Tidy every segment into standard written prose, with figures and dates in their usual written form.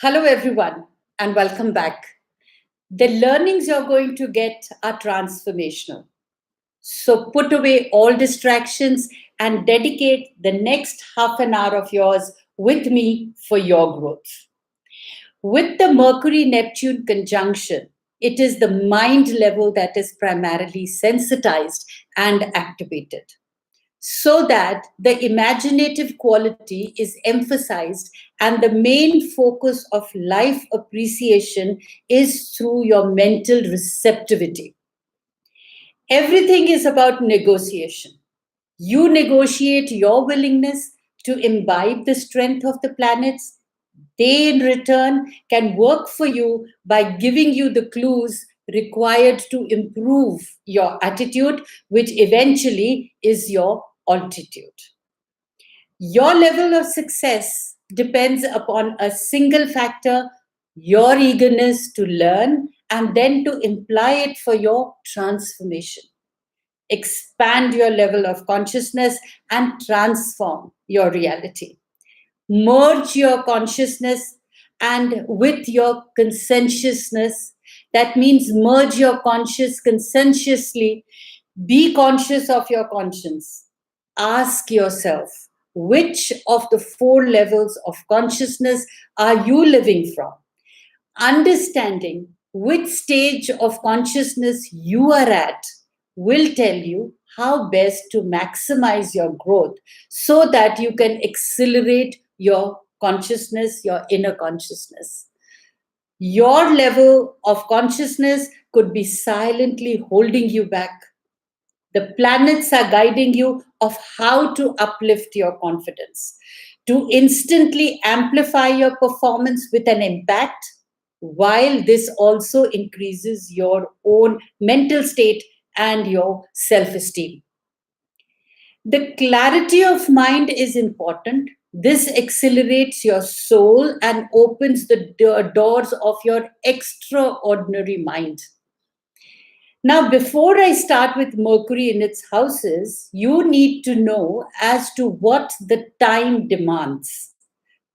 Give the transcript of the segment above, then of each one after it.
Hello, everyone, and welcome back. The learnings you're going to get are transformational. So put away all distractions and dedicate the next half an hour of yours with me for your growth. With the Mercury Neptune conjunction, it is the mind level that is primarily sensitized and activated so that the imaginative quality is emphasized and the main focus of life appreciation is through your mental receptivity. Everything is about negotiation. You negotiate your willingness to imbibe the strength of the planets. They, in return, can work for you by giving you the clues required to improve your attitude, which eventually is your altitude. Your level of success depends upon a single factor, your eagerness to learn and then to imply it for your transformation. Expand your level of consciousness and transform your reality. Merge your consciousness and with your conscientiousness. That means merge your conscious conscientiously. Be conscious of your conscience. Ask yourself, which of the four levels of consciousness are you living from? Understanding which stage of consciousness you are at will tell you how best to maximize your growth so that you can accelerate your consciousness, your inner consciousness. Your level of consciousness could be silently holding you back. The planets are guiding you of how to uplift your confidence, to instantly amplify your performance with an impact, while this also increases your own mental state and your self esteem. The clarity of mind is important. This accelerates your soul and opens the doors of your extraordinary mind. Now, before I start with Mercury in its houses, you need to know as to what the time demands.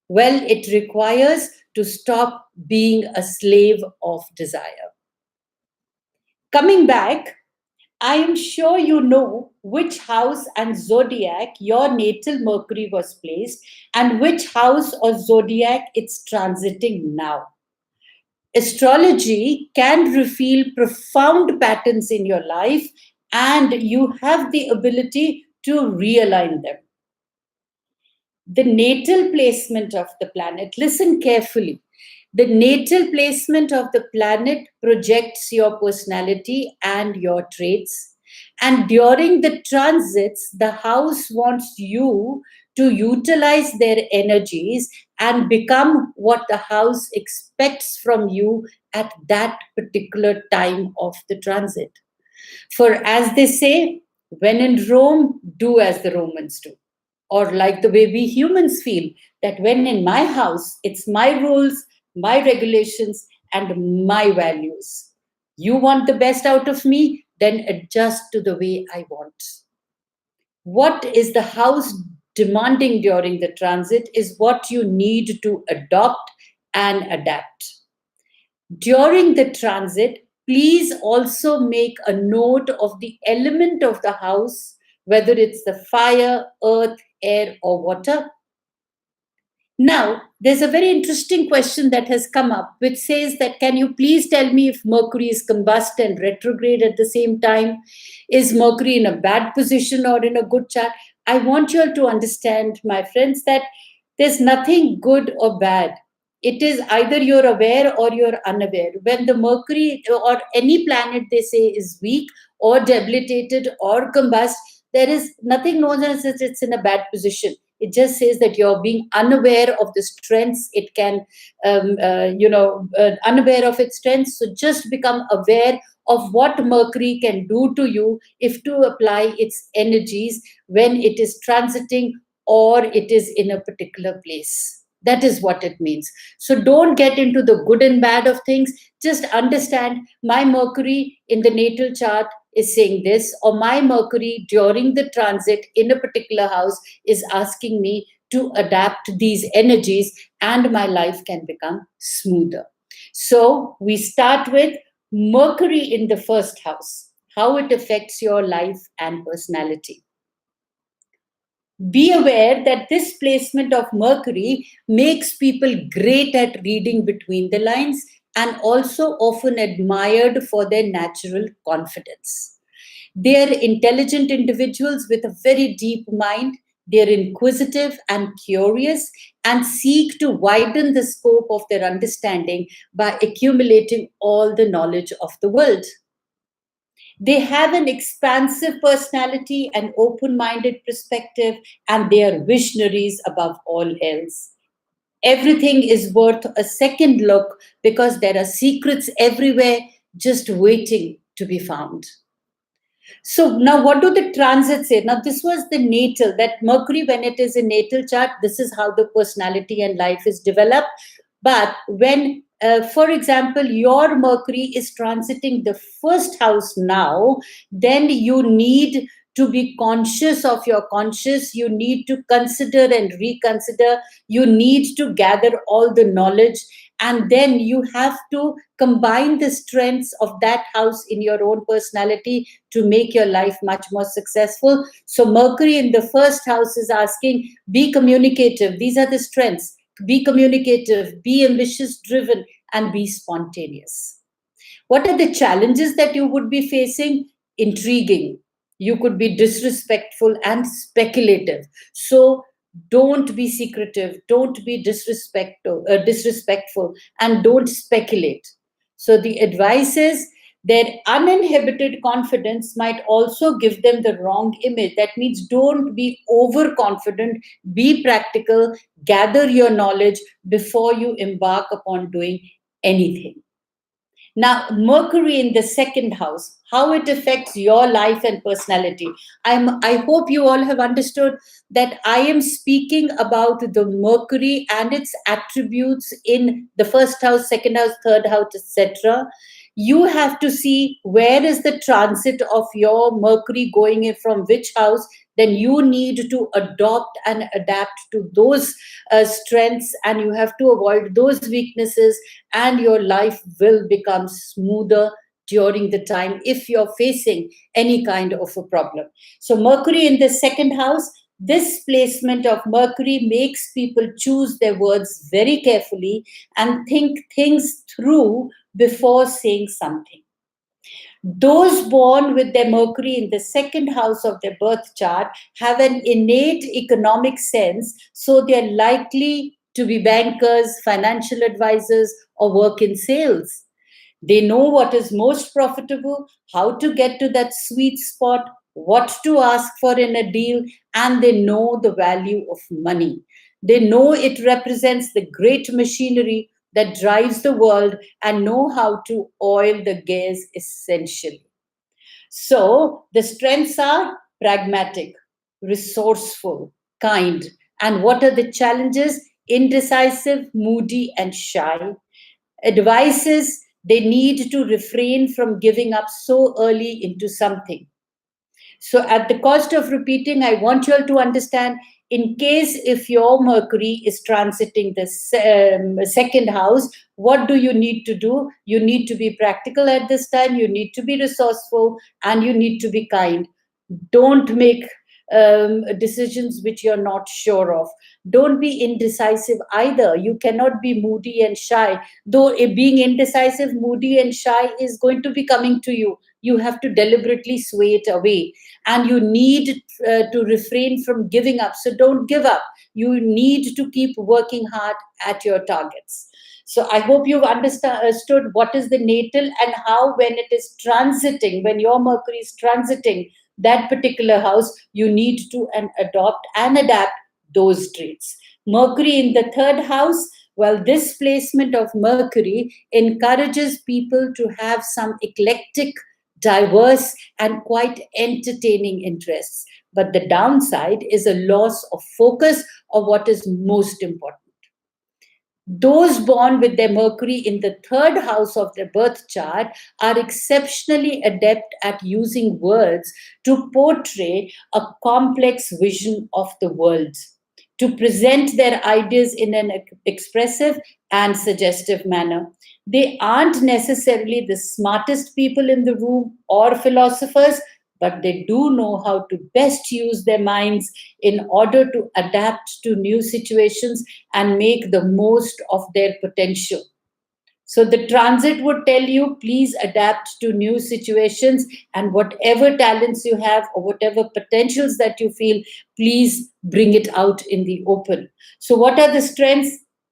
Well, it requires to stop being a slave of desire. Coming back, I am sure you know which house and zodiac your natal Mercury was placed and which house or zodiac it's transiting now. Astrology can reveal profound patterns in your life, and you have the ability to realign them. The natal placement of the planet, listen carefully. The natal placement of the planet projects your personality and your traits. And during the transits, the house wants you to utilize their energies and become what the house expects from you at that particular time of the transit. For as they say, when in Rome, do as the Romans do. Or like the way we humans feel that when in my house, it's my rules, my regulations, and my values. You want the best out of me, then adjust to the way I want. What is the house demanding during the transit is what you need to adopt and adapt. During the transit, please also make a note of the element of the house, whether it's the fire, earth, air, or water. Now, there's a very interesting question that has come up, which says that can you please tell me if Mercury is combust and retrograde at the same time? Is Mercury in a bad position or in a good chart? I want you all to understand, my friends, that there's nothing good or bad. It is either you're aware or you're unaware. When the Mercury or any planet they say is weak or debilitated or combust, there is nothing known as it's in a bad position. It just says that you're being unaware of the strengths it can, unaware of its strengths. So just become aware of what Mercury can do to you if to apply its energies when it is transiting or it is in a particular place. That is what it means. So don't get into the good and bad of things. Just understand my Mercury in the natal chart is saying this, or my Mercury during the transit in a particular house is asking me to adapt these energies, and my life can become smoother. So we start with Mercury in the first house, how it affects your life and personality. Be aware that this placement of Mercury makes people great at reading between the lines and also often admired for their natural confidence. They are intelligent individuals with a very deep mind. They are inquisitive and curious and seek to widen the scope of their understanding by accumulating all the knowledge of the world. They have an expansive personality, an open minded perspective, and they are visionaries above all else. Everything is worth a second look because there are secrets everywhere just waiting to be found. So now what do the transits say? Now this was the natal, that Mercury, when it is a natal chart, this is how the personality and life is developed. But when, for example, your Mercury is transiting the first house now, then you need to be conscious of your conscious. You need to consider and reconsider. You need to gather all the knowledge. And then you have to combine the strengths of that house in your own personality to make your life much more successful. So, Mercury in the first house is asking, be communicative. These are the strengths. Be communicative, be ambitious, driven, and be spontaneous. What are the challenges that you would be facing? Intriguing. You could be disrespectful and speculative. So, don't be secretive, don't be disrespectful, and don't speculate. So, the advice is their uninhibited confidence might also give them the wrong image. That means don't be overconfident, be practical, gather your knowledge before you embark upon doing anything. Now, Mercury in the second house, how it affects your life and personality. I hope you all have understood that I am speaking about the Mercury and its attributes in the first house, second house, third house, etc. You have to see where is the transit of your Mercury going in from which house. Then you need to adopt and adapt to those strengths, and you have to avoid those weaknesses, and your life will become smoother during the time if you're facing any kind of a problem. So, Mercury in the second house, this placement of Mercury makes people choose their words very carefully and think things through before saying something. Those born with their Mercury in the second house of their birth chart have an innate economic sense, so they're likely to be bankers, financial advisors, or work in sales. They know what is most profitable, how to get to that sweet spot, what to ask for in a deal, and they know the value of money. They know it represents the great machinery that drives the world and know how to oil the gears essentially. So the strengths are pragmatic, resourceful, kind. And what are the challenges? Indecisive, moody, and shy. Advice is they need to refrain from giving up so early into something. So, at the cost of repeating, I want you all to understand, in case if your Mercury is transiting the second house, what do you need to do? You need to be practical at this time, you need to be resourceful, and you need to be kind. Don't make decisions which you're not sure of. Don't be indecisive either. You cannot be moody and shy. Though being indecisive, moody, and shy is going to be coming to you, you have to deliberately sway it away. And you need to refrain from giving up. So don't give up. You need to keep working hard at your targets. So I hope you've understood what is the natal and how, when it is transiting, when your Mercury is transiting that particular house, you need to adopt and adapt those traits. Mercury in the third house, well, this placement of Mercury encourages people to have some eclectic, diverse, and quite entertaining interests. But the downside is a loss of focus of what is most important. Those born with their Mercury in the third house of their birth chart are exceptionally adept at using words to portray a complex vision of the world, to present their ideas in an expressive and suggestive manner. They aren't necessarily the smartest people in the room or philosophers, but they do know how to best use their minds in order to adapt to new situations and make the most of their potential. So the transit would tell you, please adapt to new situations, and whatever talents you have or whatever potentials that you feel, please bring it out in the open. So, what are the strengths?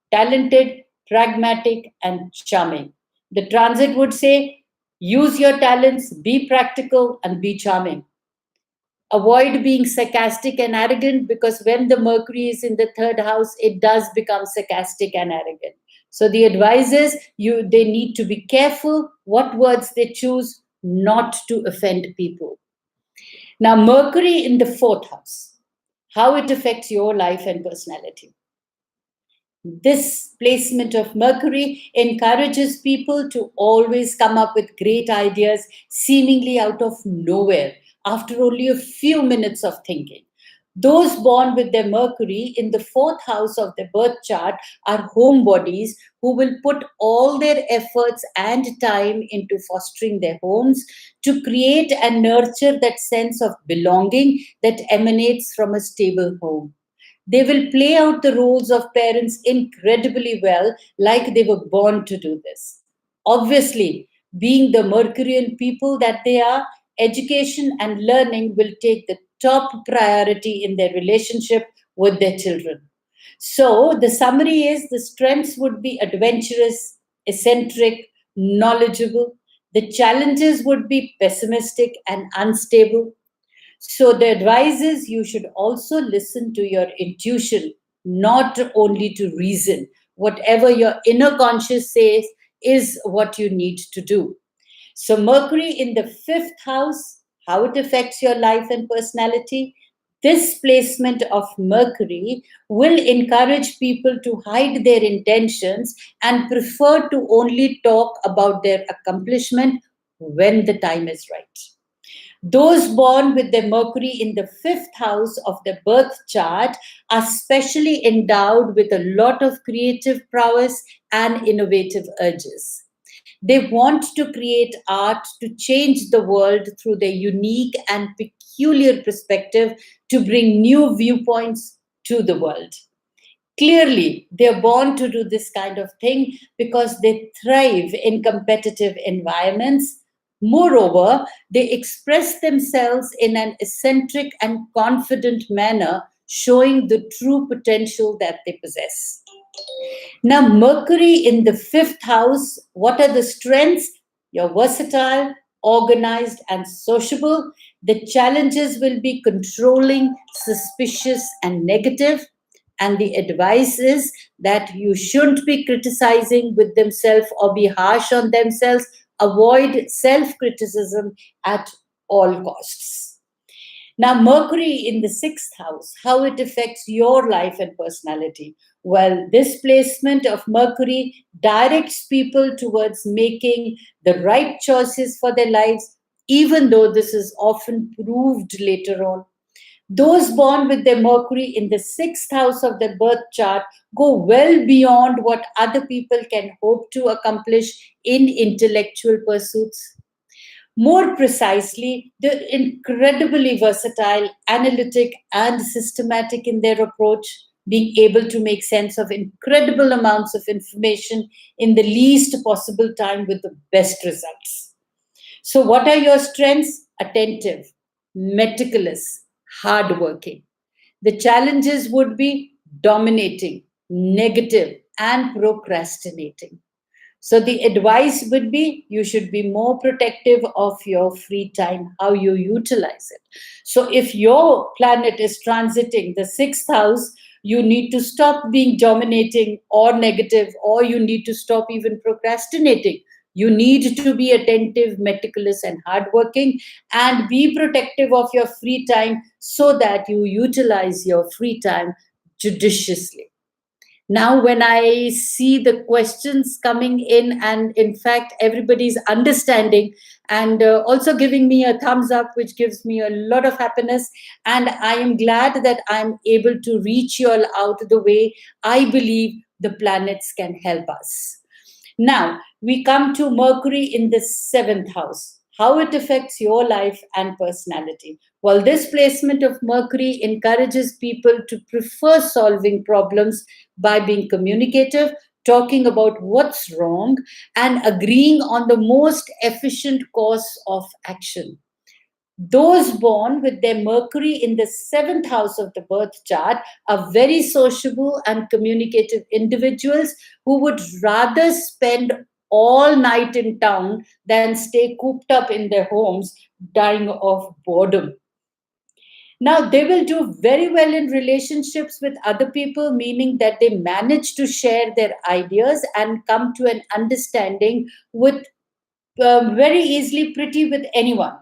Talented, pragmatic, and charming. The transit would say, use your talents, be practical, and be charming. Avoid being sarcastic and arrogant, because when the Mercury is in the third house, it does become sarcastic and arrogant. So the advice is they need to be careful what words they choose, not to offend people. Now, Mercury in the fourth house, how it affects your life and personality. This placement of Mercury encourages people to always come up with great ideas seemingly out of nowhere after only a few minutes of thinking. Those born with their Mercury in the fourth house of their birth chart are homebodies who will put all their efforts and time into fostering their homes to create and nurture that sense of belonging that emanates from a stable home. They will play out the roles of parents incredibly well, like they were born to do this. Obviously, being the Mercurian people that they are, education and learning will take the top priority in their relationship with their children. So, the summary is the strengths would be adventurous, eccentric, knowledgeable. The challenges would be pessimistic and unstable. So, the advice is you should also listen to your intuition, not only to reason. Whatever your inner conscious says is what you need to do. So, Mercury in the fifth house, how it affects your life and personality. This placement of Mercury will encourage people to hide their intentions and prefer to only talk about their accomplishment when the time is right. Those born with their Mercury in the fifth house of their birth chart are specially endowed with a lot of creative prowess and innovative urges. They want to create art to change the world through their unique and peculiar perspective to bring new viewpoints to the world. Clearly, they're born to do this kind of thing because they thrive in competitive environments. Moreover, they express themselves in an eccentric and confident manner, showing the true potential that they possess. Now, Mercury in the fifth house, what are the strengths? You're versatile, organized, and sociable. The challenges will be controlling, suspicious, and negative. And the advice is that you shouldn't be criticizing with themselves or be harsh on themselves. Avoid self criticism at all costs. Now, Mercury in the sixth house, how it affects your life and personality. Well, this placement of Mercury directs people towards making the right choices for their lives, even though this is often proved later on. Those born with their Mercury in the sixth house of their birth chart go well beyond what other people can hope to accomplish in intellectual pursuits. More precisely, they're incredibly versatile, analytic, and systematic in their approach, being able to make sense of incredible amounts of information in the least possible time with the best results. So, what are your strengths? Attentive, meticulous, hardworking. The challenges would be dominating, negative, and procrastinating. So, the advice would be you should be more protective of your free time, how you utilize it. So, if your planet is transiting the sixth house, you need to stop being dominating or negative, or you need to stop even procrastinating. You need to be attentive, meticulous, and hardworking, and be protective of your free time so that you utilize your free time judiciously. Now when I see the questions coming in, and in fact everybody's understanding and also giving me a thumbs up, which gives me a lot of happiness, and I am glad that I'm able to reach you all out the way I believe the planets can help us. Now, we come to Mercury in the seventh house, how it affects your life and personality. Well, this placement of Mercury encourages people to prefer solving problems by being communicative, talking about what's wrong, and agreeing on the most efficient course of action. Those born with their Mercury in the seventh house of the birth chart are very sociable and communicative individuals who would rather spend all night in town than stay cooped up in their homes dying of boredom. Now, they will do very well in relationships with other people, meaning that they manage to share their ideas and come to an understanding with very easily, pretty with anyone.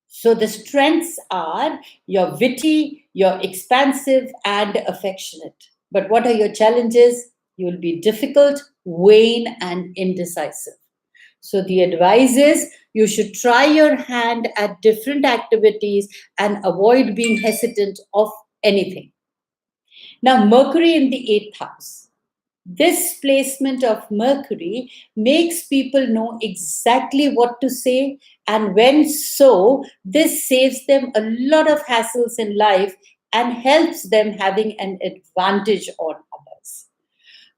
So the strengths are you're witty, you're expansive, and affectionate. But what are your challenges? You'll be difficult, vain, and indecisive. So the advice is you should try your hand at different activities and avoid being hesitant of anything. Now, Mercury in the eighth house. This placement of Mercury makes people know exactly what to say, and when so, this saves them a lot of hassles in life and helps them having an advantage on others.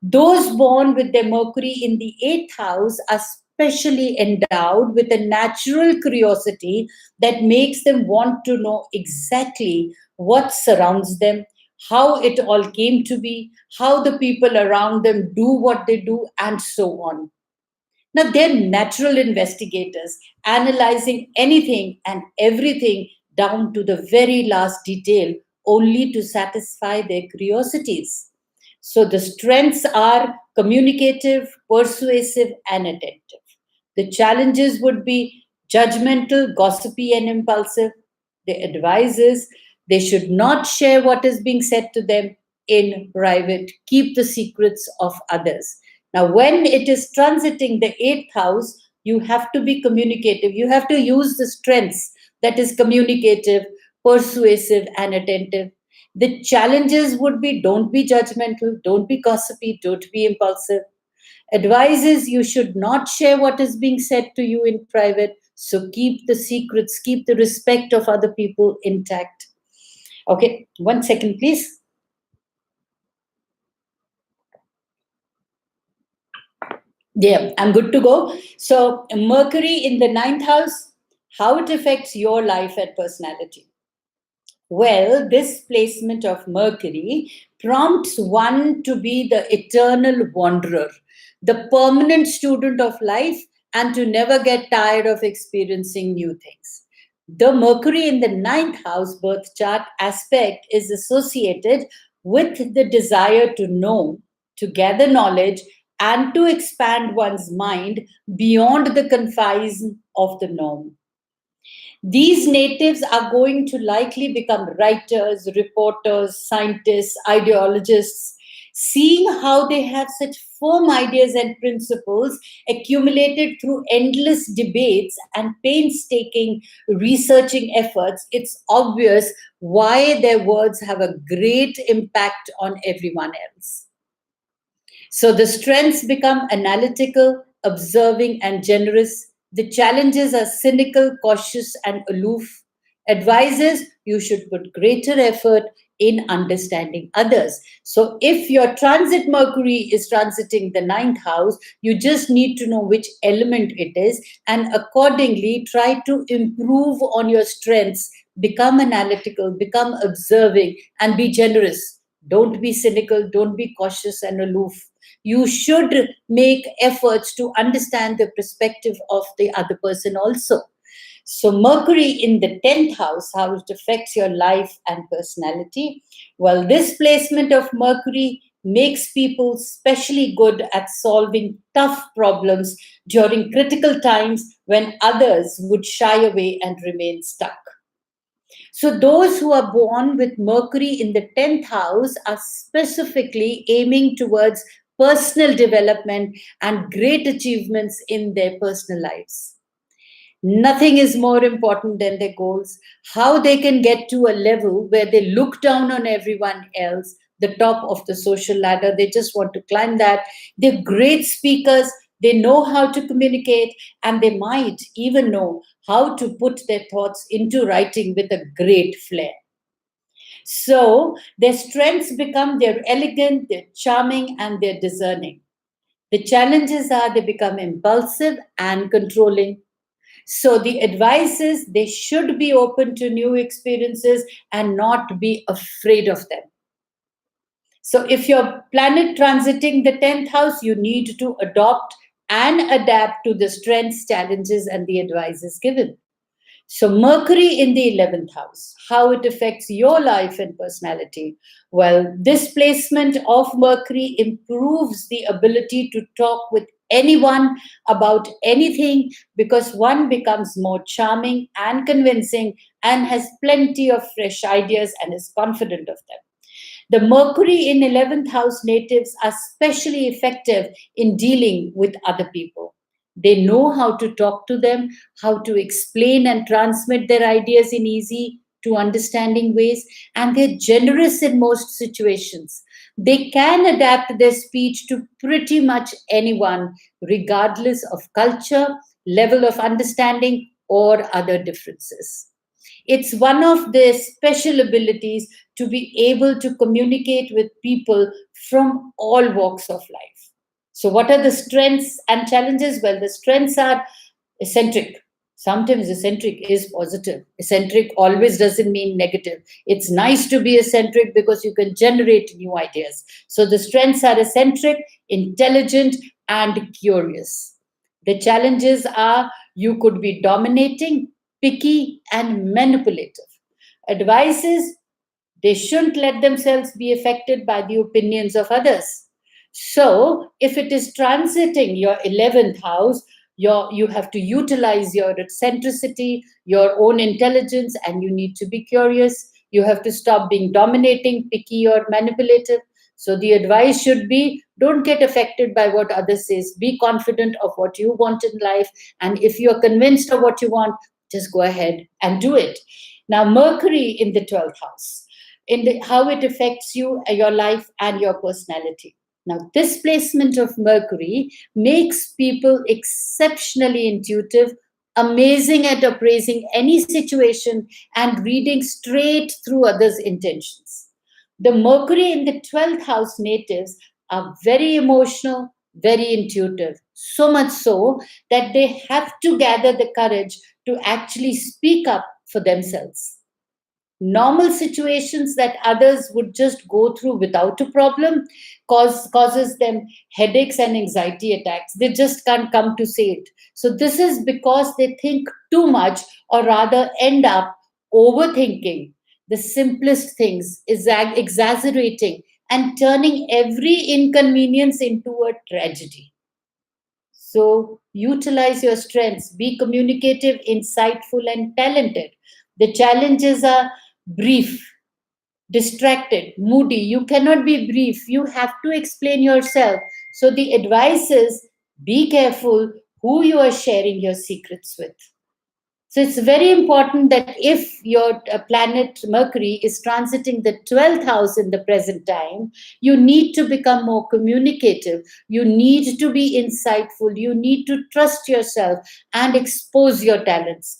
Those born with their Mercury in the eighth house are specially endowed with a natural curiosity that makes them want to know exactly what surrounds them, how it all came to be, how the people around them do what they do, and so on. Now, they're natural investigators, analyzing anything and everything down to the very last detail, only to satisfy their curiosities. So, the strengths are communicative, persuasive, and attentive. The challenges would be judgmental, gossipy, and impulsive. The advice is they should not share what is being said to them in private, keep the secrets of others. Now, when it is transiting the eighth house, you have to be communicative. You have to use the strengths that is communicative, persuasive, and attentive. The challenges would be don't be judgmental, don't be gossipy, don't be impulsive. Advises you should not share what is being said to you in private. So keep the secrets, keep the respect of other people intact. Okay, 1 second, please. Yeah, I'm good to go. So, Mercury in the ninth house, how it affects your life and personality. Well, this placement of Mercury prompts one to be the eternal wanderer, the permanent student of life, and to never get tired of experiencing new things. The Mercury in the ninth house birth chart aspect is associated with the desire to know, to gather knowledge, and to expand one's mind beyond the confines of the norm. These natives are going to likely become writers, reporters, scientists, ideologists, seeing how they have such firm ideas and principles accumulated through endless debates and painstaking researching efforts. It's obvious why their words have a great impact on everyone else. So the strengths become analytical, observing, and generous. The challenges are cynical, cautious, and aloof. Advises you should put greater effort in understanding others. So if your transit Mercury is transiting the ninth house, you just need to know which element it is and accordingly try to improve on your strengths, become analytical, become observing, and be generous. Don't be cynical, don't be cautious and aloof. You should make efforts to understand the perspective of the other person also. So, Mercury in the 10th house, how it affects your life and personality. Well, this placement of Mercury makes people specially good at solving tough problems during critical times when others would shy away and remain stuck. So, those who are born with Mercury in the 10th house are specifically aiming towards personal development and great achievements in their personal lives. Nothing is more important than their goals, how they can get to a level where they look down on everyone else, the top of the social ladder. They just want to climb that. They're great speakers, they know how to communicate, and they might even know how to put their thoughts into writing with a great flair. So their strengths become they're elegant, they're charming, and they're discerning. The challenges are they become impulsive and controlling. So the advice is they should be open to new experiences and not be afraid of them. So if your planet transiting the 10th house, you need to adopt and adapt to the strengths, challenges, and the advices given. So, Mercury in the 11th house, how it affects your life and personality. Well, this placement of Mercury improves the ability to talk with anyone about anything because one becomes more charming and convincing and has plenty of fresh ideas and is confident of them. The Mercury in 11th house natives are especially effective in dealing with other people. They know how to talk to them, how to explain and transmit their ideas in easy to understanding ways, and they're generous in most situations. They can adapt their speech to pretty much anyone, regardless of culture, level of understanding, or other differences. It's one of their special abilities to be able to communicate with people from all walks of life. So, what are the strengths and challenges? Well, the strengths are eccentric. Sometimes eccentric is positive. Eccentric always doesn't mean negative. It's nice to be eccentric because you can generate new ideas. So, the strengths are eccentric, intelligent, and curious. The challenges are you could be dominating, picky, and manipulative. Advice is they shouldn't let themselves be affected by the opinions of others. So, if it is transiting your 11th house, you have to utilize your eccentricity, your own intelligence, and you need to be curious. You have to stop being dominating, picky, or manipulative. So, the advice should be don't get affected by what others says. Be confident of what you want in life. And if you're convinced of what you want, just go ahead and do it. Now, Mercury in the 12th house how it affects you, your life, and your personality. Now, this placement of Mercury makes people exceptionally intuitive, amazing at appraising any situation, and reading straight through others' intentions. The Mercury in the 12th house natives are very emotional, very intuitive, so much so that they have to gather the courage to actually speak up for themselves. Normal situations that others would just go through without a problem causes them headaches and anxiety attacks. They just can't come to say it. So this is because they think too much, or rather end up overthinking the simplest things, exaggerating and turning every inconvenience into a tragedy. So utilize your strengths, be communicative, insightful, and talented. The challenges are brief, distracted, moody. You cannot be brief. You have to explain yourself. So the advice is be careful who you are sharing your secrets with. So it's very important that if your planet Mercury is transiting the 12th house in the present time, you need to become more communicative. You need to be insightful. You need to trust yourself and expose your talents.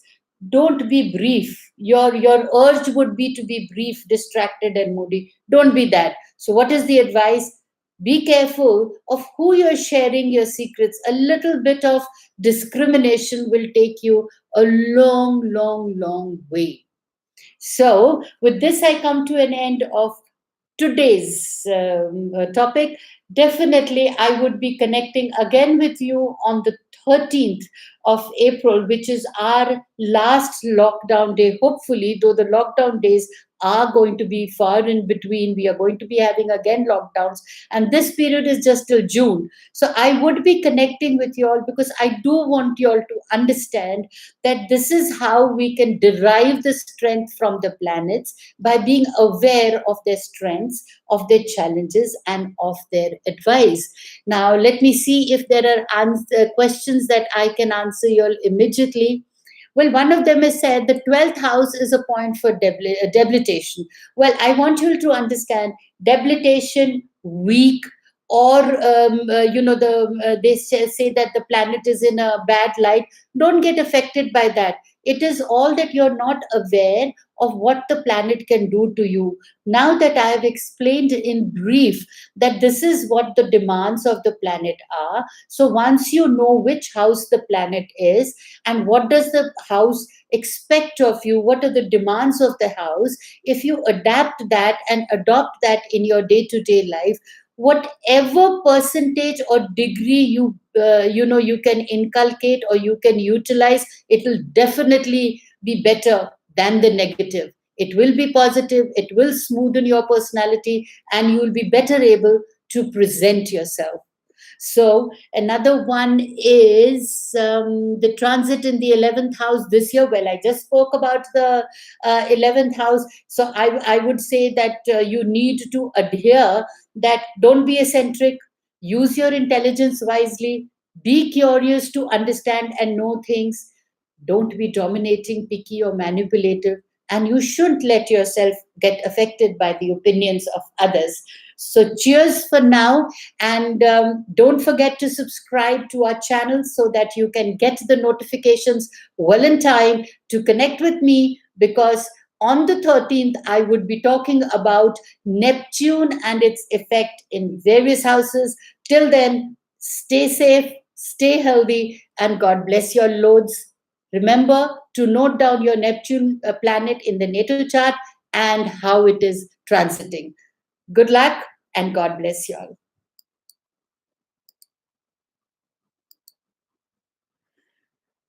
Don't be brief. Your urge would be to be brief, distracted, and moody. Don't be that. So, what is the advice? Be careful of who you're sharing your secrets. A little bit of discrimination will take you a long, long, long way. So, with this, I come to an end of today's topic. Definitely, I would be connecting again with you on the 13th of April, which is our last lockdown day, hopefully, though the lockdown days are going to be far in between. We are going to be having again lockdowns, and this period is just till June. So I would be connecting with you all because I do want you all to understand that this is how we can derive the strength from the planets, by being aware of their strengths, of their challenges, and of their advice. Now, let me see if there are questions that I can answer you all immediately. Well, one of them has said the 12th house is a point for debilitation. Well, I want you to understand debilitation, weak, or they say that the planet is in a bad light. Don't get affected by that. It is all that you're not aware of what the planet can do to you. Now that I have explained in brief that this is what the demands of the planet are, so once you know which house the planet is and what does the house expect of you, what are the demands of the house, if you adapt that and adopt that in your day to day life, whatever percentage or degree you can inculcate or you can utilize, it will definitely be better than the negative. It will be positive, it will smoothen your personality, and you will be better able to present yourself. So another one is the transit in the 11th house this year. Well, I just spoke about the 11th house. So I would say that you need to adhere that don't be eccentric, use your intelligence wisely, be curious to understand and know things, don't be dominating, picky, or manipulative, and you shouldn't let yourself get affected by the opinions of others. So, cheers for now, and don't forget to subscribe to our channel so that you can get the notifications well in time to connect with me, because on the 13th, I would be talking about Neptune and its effect in various houses. Till then, stay safe, stay healthy, and God bless your loads. Remember to note down your Neptune planet in the natal chart and how it is transiting. Good luck and God bless you all.